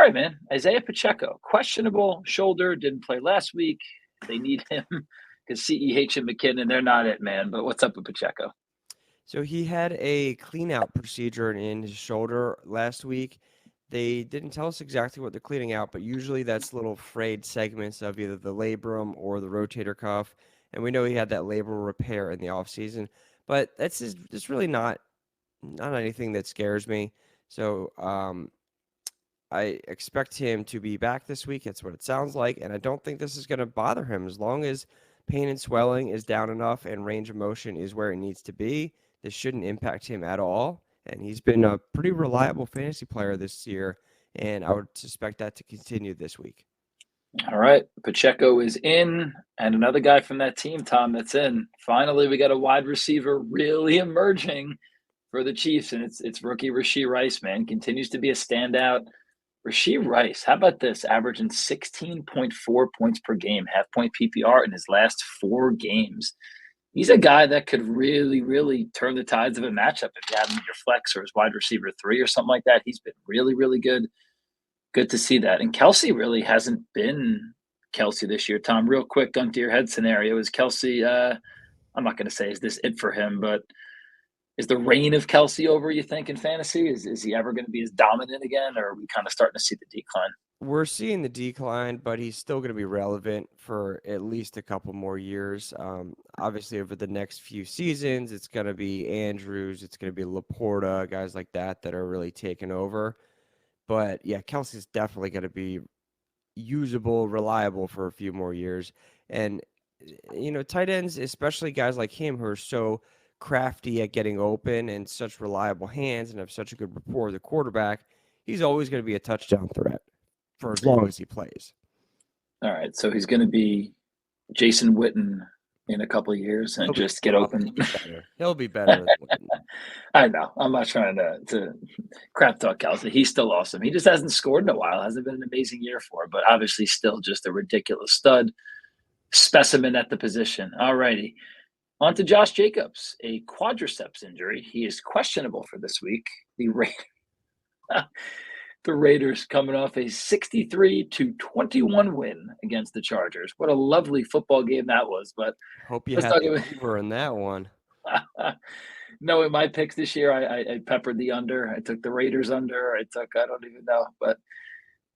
right, man. Isaiah Pacheco, questionable shoulder, didn't play last week. They need him because CEH and McKinnon, they're not it, man. But what's up with Pacheco? So he had a clean out procedure in his shoulder last week. They didn't tell us exactly what they're cleaning out, but usually that's little frayed segments of either the labrum or the rotator cuff. And we know he had that labral repair in the offseason. But it's really not anything that scares me. So I expect him to be back this week. That's what it sounds like. And I don't think this is going to bother him as long as pain and swelling is down enough and range of motion is where it needs to be. This shouldn't impact him at all. And he's been a pretty reliable fantasy player this year. And I would suspect that to continue this week. All right, Pacheco is in, and another guy from that team, Tom, that's in. Finally, we got a wide receiver really emerging for the Chiefs, and it's rookie Rashee Rice, man, continues to be a standout. Rashee Rice, how about this? Averaging 16.4 points per game, half point PPR in his last 4 games. He's a guy that could really, really turn the tides of a matchup if you have him in your flex or his wide receiver 3 or something like that. He's been really, really good. Good to see that. And Kelsey really hasn't been Kelsey this year. Tom, real quick, gun to your head scenario is Kelsey. I'm not going to say is this it for him, but is the reign of Kelsey over? You think in fantasy is he ever going to be as dominant again, or are we kind of starting to see the decline? We're seeing the decline, but he's still going to be relevant for at least a couple more years. Obviously, over the next few seasons, it's going to be Andrews, it's going to be Laporta, guys like that are really taking over. But yeah, Kelsey's definitely going to be usable, reliable for a few more years. And, tight ends, especially guys like him who are so crafty at getting open and such reliable hands and have such a good rapport with the quarterback, he's always going to be a touchdown threat for as long as he plays. All right, so he's going to be Jason Witten in a couple of years and just get open. He'll be better. I know. I'm not trying to crap talk Kelsey. He's still awesome. He just hasn't scored in a while. Hasn't been an amazing year for him, but obviously still just a ridiculous stud specimen at the position. All righty. On to Josh Jacobs, a quadriceps injury. He is questionable for this week. The the Raiders coming off a 63-21 win against the Chargers. What a lovely football game that was. But hope you let's had talk the about over in that one. No, in my picks this year, I peppered the under. I took the Raiders under. I don't even know. But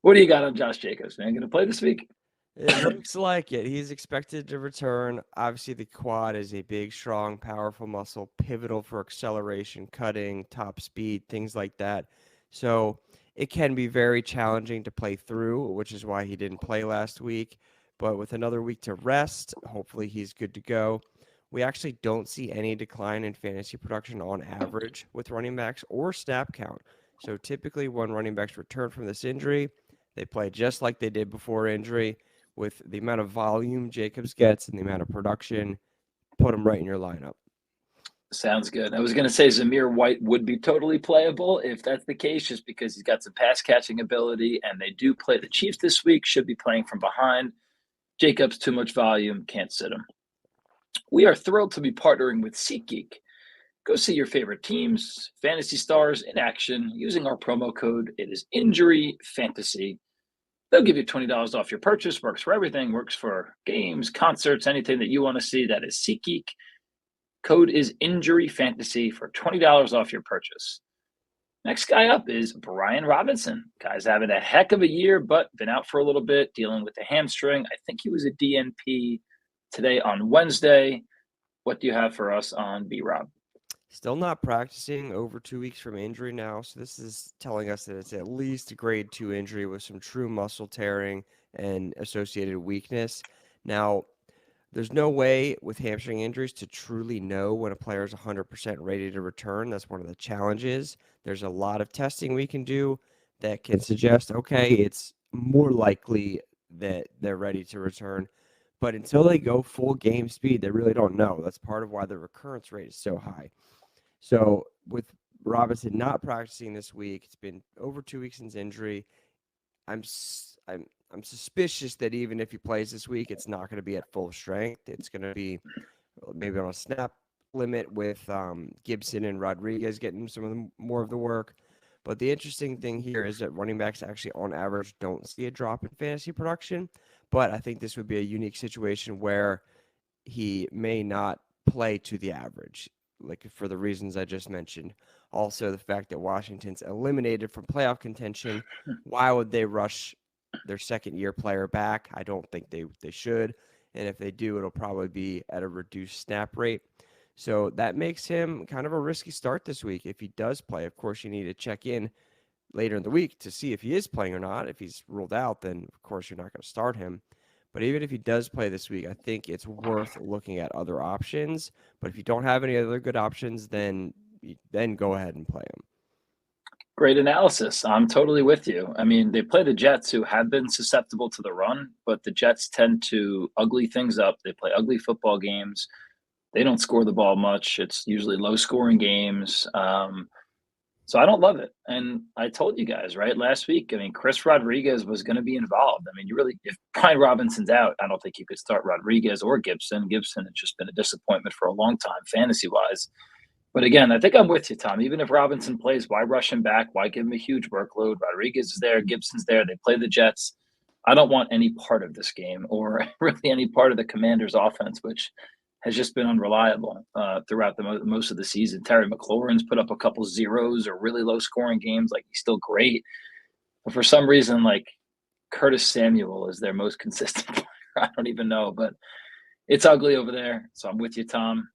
what do you got on Josh Jacobs, man? Going to play this week? It looks like it. He's expected to return. Obviously, the quad is a big, strong, powerful muscle, pivotal for acceleration, cutting, top speed, things like that. So it can be very challenging to play through, which is why he didn't play last week. But with another week to rest, hopefully he's good to go. We actually don't see any decline in fantasy production on average with running backs or snap count. So typically, when running backs return from this injury, they play just like they did before injury with the amount of volume Jacobs gets and the amount of production, put him right in your lineup. Sounds good. I was going to say Zamir White would be totally playable if that's the case, just because he's got some pass catching ability, and they do play the Chiefs this week. Should be playing from behind. Jacobs, too much volume, can't sit him. We are thrilled to be partnering with SeatGeek. Go see your favorite teams, fantasy stars in action using our promo code. It is Injury Fantasy. They'll give you $20 off your purchase. Works for everything. Works for games, concerts, anything that you want to see. That is SeatGeek. Code is Injury Fantasy for $20 off your purchase. Next guy up is Brian Robinson. Guy's having a heck of a year, but been out for a little bit, dealing with a hamstring. I think he was a DNP today on Wednesday. What do you have for us on B-Rob? Still not practicing, over 2 weeks from injury now. So this is telling us that it's at least a grade 2 injury with some true muscle tearing and associated weakness. Now, there's no way with hamstring injuries to truly know when a player is 100% ready to return. That's one of the challenges. There's a lot of testing we can do that can suggest, okay, it's more likely that they're ready to return. But until they go full game speed, they really don't know. That's part of why the recurrence rate is so high. So with Robinson not practicing this week, it's been over 2 weeks since injury. I'm suspicious that even if he plays this week, it's not going to be at full strength. It's going to be maybe on a snap limit with Gibson and Rodriguez getting some of more of the work. But the interesting thing here is that running backs actually, on average, don't see a drop in fantasy production. But I think this would be a unique situation where he may not play to the average, like for the reasons I just mentioned. Also, the fact that Washington's eliminated from playoff contention. Why would they rush their second year player back? I don't think they should. And if they do, it'll probably be at a reduced snap rate. So that makes him kind of a risky start this week. If he does play, of course, you need to check in later in the week to see if he is playing or not. If he's ruled out, then of course you're not going to start him. But even if he does play this week, I think it's worth looking at other options. But if you don't have any other good options, then go ahead and play him. Great analysis. I'm totally with you. I mean, they play the Jets, who have been susceptible to the run, but the Jets tend to ugly things up. They play ugly football games. They don't score the ball much. It's usually low scoring games. So I don't love it. And I told you guys, right, last week, I mean, Chris Rodriguez was going to be involved. I mean, if Brian Robinson's out, I don't think you could start Rodriguez or Gibson. Gibson has just been a disappointment for a long time, fantasy wise. But again, I think I'm with you, Tom. Even if Robinson plays, why rush him back? Why give him a huge workload? Rodriguez is there. Gibson's there. They play the Jets. I don't want any part of this game or really any part of the Commanders' offense, which has just been unreliable throughout the most of the season. Terry McLaurin's put up a couple zeros or really low scoring games. Like, he's still great. But for some reason, like, Curtis Samuel is their most consistent player. I don't even know, but it's ugly over there. So I'm with you, Tom.